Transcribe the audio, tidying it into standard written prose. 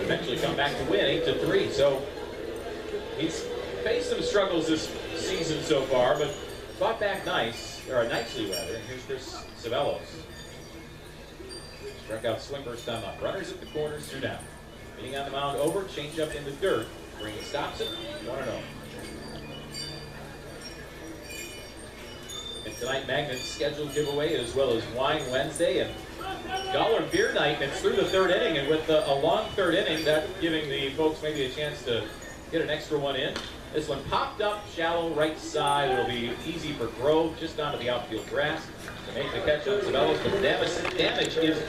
eventually come back to win 8-3. So he's faced some struggles this season so far, but fought back nicely rather. And here's Chris Savellos. Struck out swing first time up. Runners at the corners, 2 down. Being on the mound over, change up in the dirt. Green stops it, 1-0. And tonight, Magnet's scheduled giveaway as well as Wine Wednesday and Dollar Beer Night. And it's through the 3rd inning, and with a long 3rd inning, that's giving the folks maybe a chance to get an extra one in. This one popped up, shallow right side. It'll be easy for Grove, just onto the outfield grass to make the catch on Savellos, but damage is done.